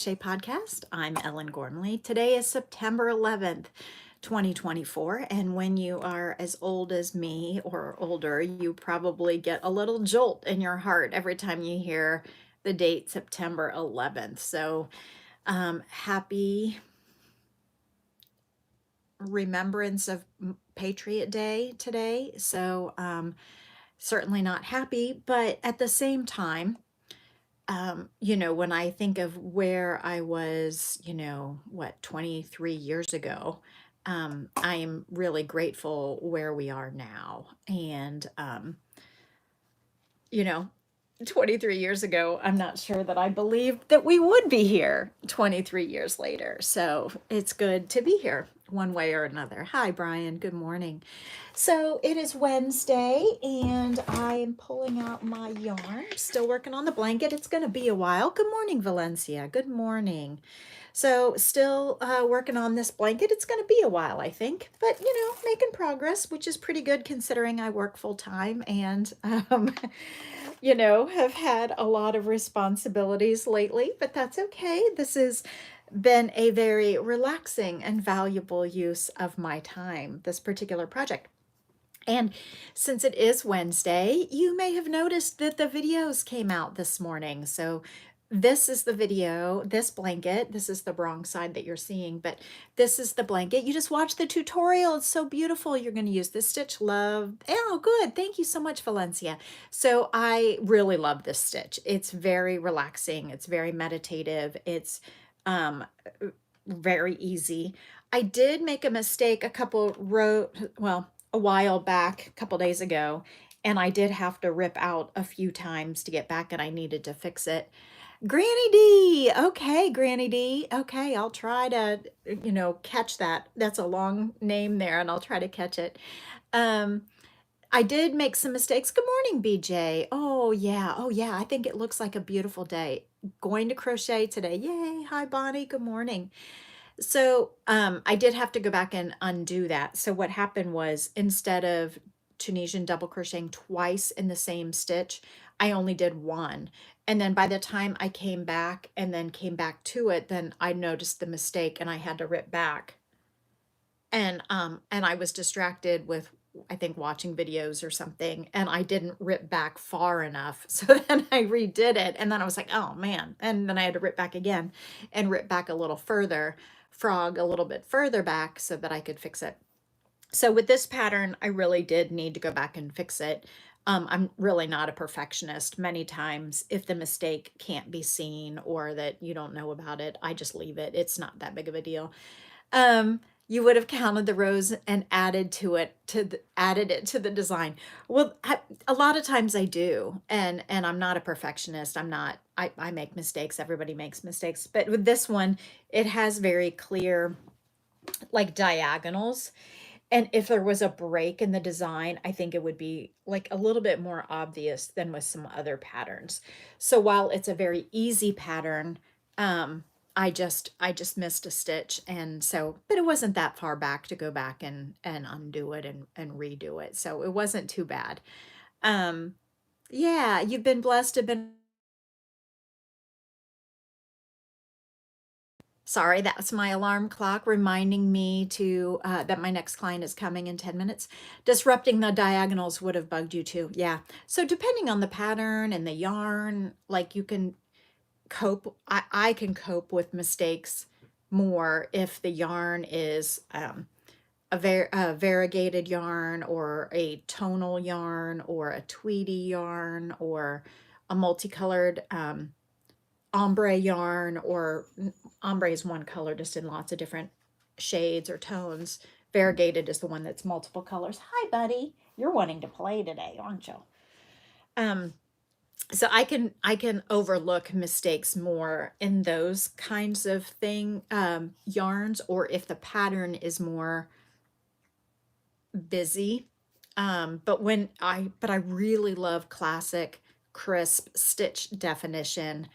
Crochet Podcast. I'm Ellen Gormley. Today is September 11th, 2024. And when you are as old as me or older, you probably get a little jolt in your heart every time you hear the date September 11th. So happy remembrance of Patriot Day today. So certainly not happy, but at the same time, when I think of where I was, 23 years ago, I am really grateful where we are now. And, you know, 23 years ago, I'm not sure that I believed that we would be here 23 years later. So it's good to be here one way or another. Hi, Brian. Good morning. So it is Wednesday, and I am pulling out my yarn. Still working on the blanket. It's going to be a while. Good morning, Valencia. Good morning. So still working on this blanket. It's going to be a while, I think, but making progress, which is pretty good considering I work full time and have had a lot of responsibilities lately, but that's okay. This has been a very relaxing and valuable use of my time, this particular project. And since it is Wednesday, you may have noticed that the videos came out this morning. So this is the video, this blanket. This is the wrong side that you're seeing, but this is the blanket. You just watched the tutorial. It's so beautiful. You're going to use this stitch. Love. Oh, good. Thank you so much, Valencia. So I really love this stitch. It's very relaxing. It's very meditative. It's very easy. I did make a mistake a while back, a couple days ago, and I did have to rip out a few times to get back, and I needed to fix it. Granny D. Okay, Granny D. Okay, I'll try to, catch that. That's a long name there, and I'll try to catch it. I did make some mistakes. Good morning, BJ. Oh, yeah. Oh, yeah. I think it looks like a beautiful day. Going to crochet today. Yay. Hi, Bonnie. Good morning. So I did have to go back and undo that. So what happened was, instead of Tunisian double crocheting twice in the same stitch, I only did one. And then by the time I came back and then came back to it, then I noticed the mistake and I had to rip back. And I was distracted with, I think, watching videos or something, and I didn't rip back far enough. So then I redid it, and then I was like, oh man. And then I had to rip back again and rip back a little further, frog a little bit further back so that I could fix it. So with this pattern, I really did need to go back and fix it. I'm really not a perfectionist. Many times, if the mistake can't be seen or that you don't know about it, I just leave it. It's not that big of a deal. You would have counted the rows and added it to the design. Well, a lot of times I do, and I'm not a perfectionist. I make mistakes. Everybody makes mistakes. But with this one, it has very clear, like, diagonals. And if there was a break in the design, I think it would be like a little bit more obvious than with some other patterns. So while it's a very easy pattern, I just missed a stitch, and so, but it wasn't that far back to go back and undo it and redo it. So it wasn't too bad. Um, yeah, you've been blessed to have been. Sorry, that's my alarm clock reminding me to that my next client is coming in 10 minutes. Disrupting the diagonals would have bugged you too. Yeah. So depending on the pattern and the yarn, like, you can cope. I can cope with mistakes more if the yarn is a variegated yarn or a tonal yarn or a tweedy yarn or a multicolored ombre yarn, or ombre is one color just in lots of different shades or tones. Variegated is the one that's multiple colors. Hi, buddy. You're wanting to play today, aren't you? So I can overlook mistakes more in those kinds of yarns, or if the pattern is more busy. But I really love classic crisp stitch definition,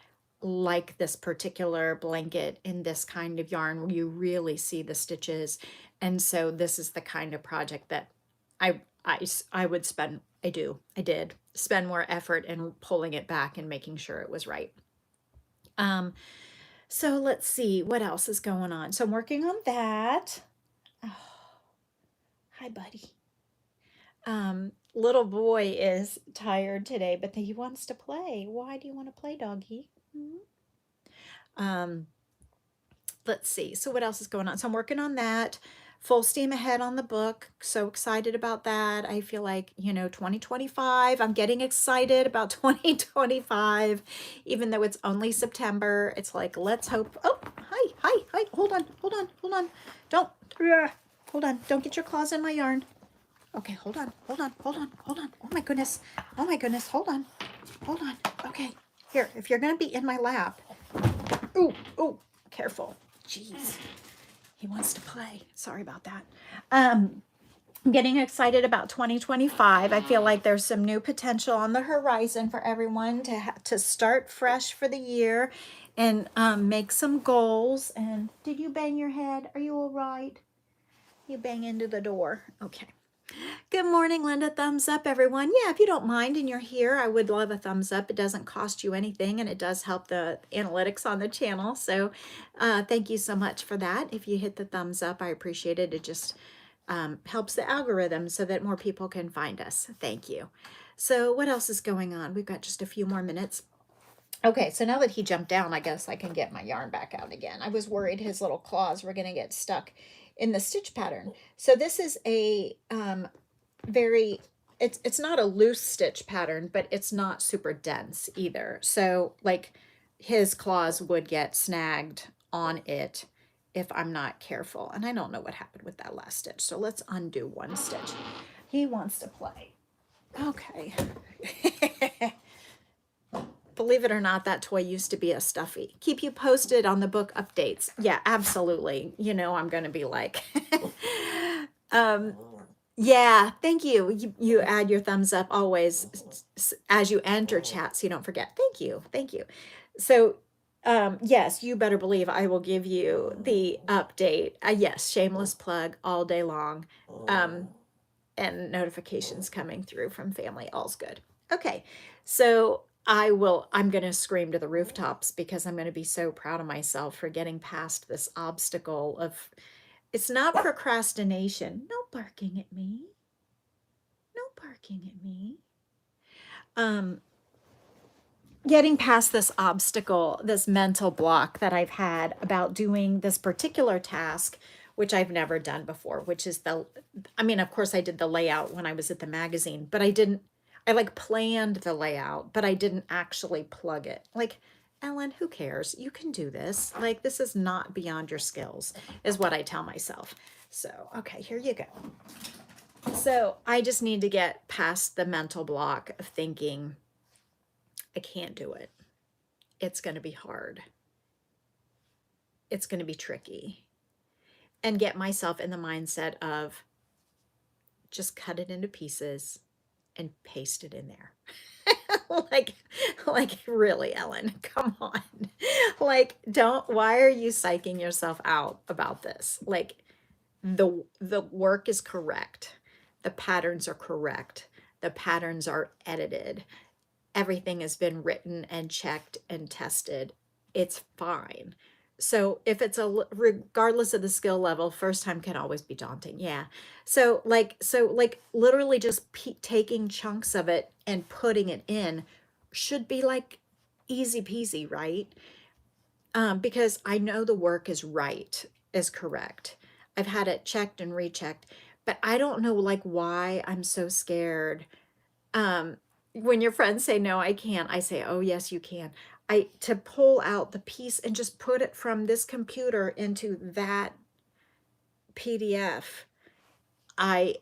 like this particular blanket in this kind of yarn where you really see the stitches. And so this is the kind of project that I would spend, I did spend more effort in pulling it back and making sure it was right. So let's see what else is going on. So I'm working on that. Oh, hi, buddy. Little boy is tired today, but he wants to play. Why do you want to play, doggy? Hmm? Um, let's see. So what else is going on? So I'm working on that. Full steam ahead on the book. So excited about that. I feel like, 2025, I'm getting excited about 2025, even though it's only September. It's like, let's hope. Oh, hi, hi, hi. Hold on, hold on, hold on. Don't, hold on. Don't get your claws in my yarn. Okay, hold on, hold on, hold on, hold on. Oh my goodness. Oh my goodness. Hold on, hold on. Okay, here, if you're going to be in my lap. Ooh, ooh, careful. Jeez. He wants to play. Sorry about that. I'm getting excited about 2025. I feel like there's some new potential on the horizon for everyone to start fresh for the year and make some goals. And did you bang your head? Are you all right? You bang into the door. Okay. Good morning, Linda. Thumbs up, everyone. Yeah, if you don't mind and you're here, I would love a thumbs up. It doesn't cost you anything and it does help the analytics on the channel. So thank you so much for that. If you hit the thumbs up, I appreciate it. It just helps the algorithm so that more people can find us. Thank you. So what else is going on? We've got just a few more minutes. Okay, so now that he jumped down, I guess I can get my yarn back out again. I was worried his little claws were going to get stuck in the stitch pattern. So this is a very, it's not a loose stitch pattern, but it's not super dense either. So like his claws would get snagged on it if I'm not careful. And I don't know what happened with that last stitch. So let's undo one stitch. He wants to play. Okay. Believe it or not, that toy used to be a stuffy. Keep you posted on the book updates. Yeah, absolutely. I'm going to be like, yeah, thank you. You add your thumbs up always as you enter chat, so you don't forget. Thank you. Thank you. So, yes, you better believe I will give you the update. Yes, shameless plug all day long. And notifications coming through from family. All's good. Okay. So I'm going to scream to the rooftops because I'm going to be so proud of myself for getting past this obstacle of, it's not procrastination. No barking at me. No barking at me. Getting past this obstacle, this mental block that I've had about doing this particular task, which I've never done before, which is of course I did the layout when I was at the magazine, but I like planned the layout, but I didn't actually plug it. Like, Ellen, who cares? You can do this. Like, this is not beyond your skills, is what I tell myself. So, okay, here you go. So I just need to get past the mental block of thinking, I can't do it. It's going to be hard. It's going to be tricky. And get myself in the mindset of just cut it into pieces and paste it in there. like really, Ellen, come on. Why are you psyching yourself out about this? Like the work is correct. The patterns are correct. The patterns are edited. Everything has been written and checked and tested. It's fine. So if it's regardless of the skill level, first time can always be daunting. Yeah. So literally just taking chunks of it and putting it in should be like easy peasy, right? Because I know the work is correct. I've had it checked and rechecked, but I don't know why I'm so scared. When your friends say, no, I can't, I say, oh, yes, you can. To pull out the piece and just put it from this computer into that PDF. I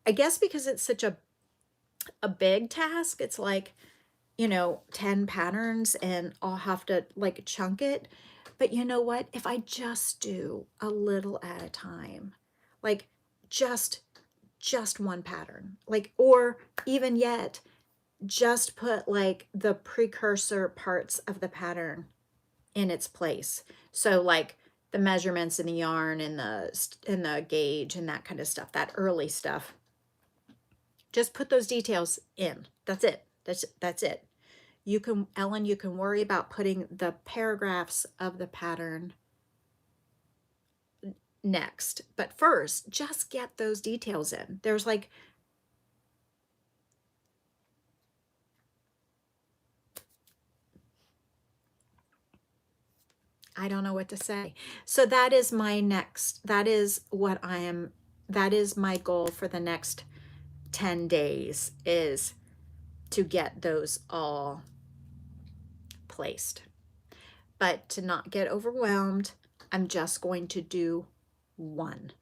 guess because it's such a big task, it's like, 10 patterns and I'll have to chunk it. But you know what? If I just do a little at a time, like just one pattern, or even yet, just put the precursor parts of the pattern in its place. So the measurements in the yarn and the gauge and that kind of stuff, that early stuff, just put those details in. That's it. That's it. Ellen, you can worry about putting the paragraphs of the pattern next. But first, just get those details in. There's like, I don't know what to say. So that is my next, that is my goal for the next 10 days, is to get those all placed. But to not get overwhelmed, I'm just going to do one.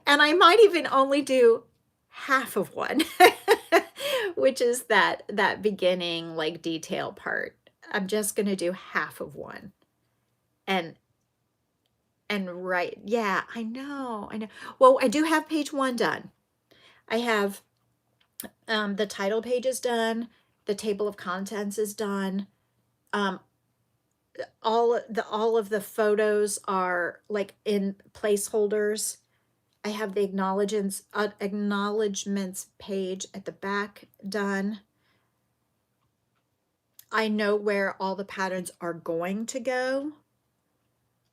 And I might even only do half of one, which is that beginning like detail part. I'm just going to do half of one. And right, yeah, I know. Well, I do have page 1 done. I have the title page is done, the table of contents is done. All of the photos are like in placeholders. I have the acknowledgements page at the back done. I know where all the patterns are going to go.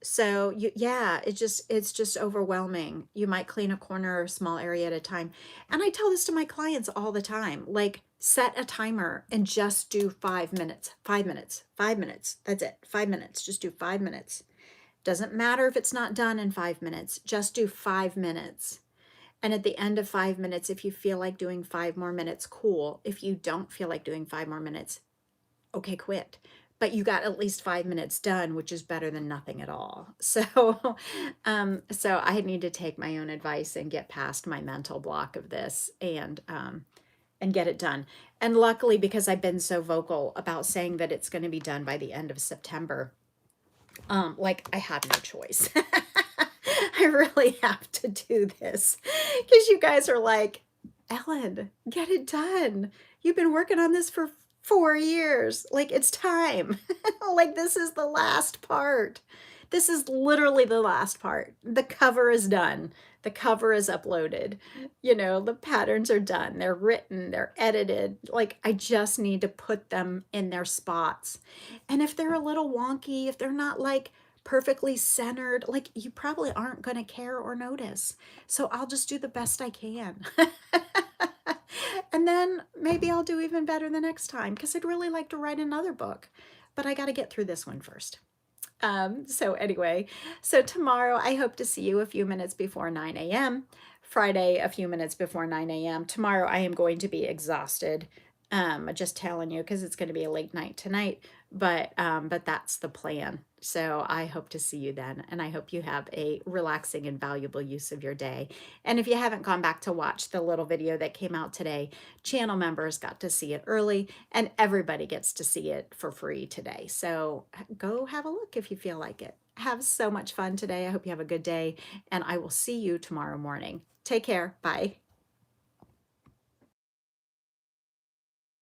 So yeah, it's just overwhelming. You might clean a corner or a small area at a time. And I tell this to my clients all the time, like set a timer and just do 5 minutes, 5 minutes, 5 minutes. That's it. 5 minutes. Just do 5 minutes. Doesn't matter if it's not done in 5 minutes, just do 5 minutes. And at the end of 5 minutes, if you feel like doing 5 more minutes, cool. If you don't feel like doing 5 more minutes, okay, quit. But you got at least 5 minutes done, which is better than nothing at all. So, so I need to take my own advice and get past my mental block of this and get it done. And luckily, because I've been so vocal about saying that it's going to be done by the end of September, like I have no choice. I really have to do this because you guys are like, Ellen, get it done. You've been working on this for 4 years. Like, it's time. Like, this is the last part. This is literally the last part. The cover is done. The cover is uploaded. You know, the patterns are done. They're written. They're edited. Like, I just need to put them in their spots. And if they're a little wonky, if they're not like perfectly centered, like, you probably aren't going to care or notice. So I'll just do the best I can. And then maybe I'll do even better the next time, because I'd really like to write another book, but I got to get through this one first. So anyway, so tomorrow I hope to see you a few minutes before 9 a.m. Friday, a few minutes before 9 a.m. Tomorrow I am going to be exhausted. Just telling you, because it's going to be a late night tonight, but that's the plan. So I hope to see you then, and I hope you have a relaxing and valuable use of your day. And if you haven't gone back to watch the little video that came out today, channel members got to see it early, and everybody gets to see it for free today. So go have a look if you feel like it. Have so much fun today. I hope you have a good day, and I will see you tomorrow morning. Take care. Bye.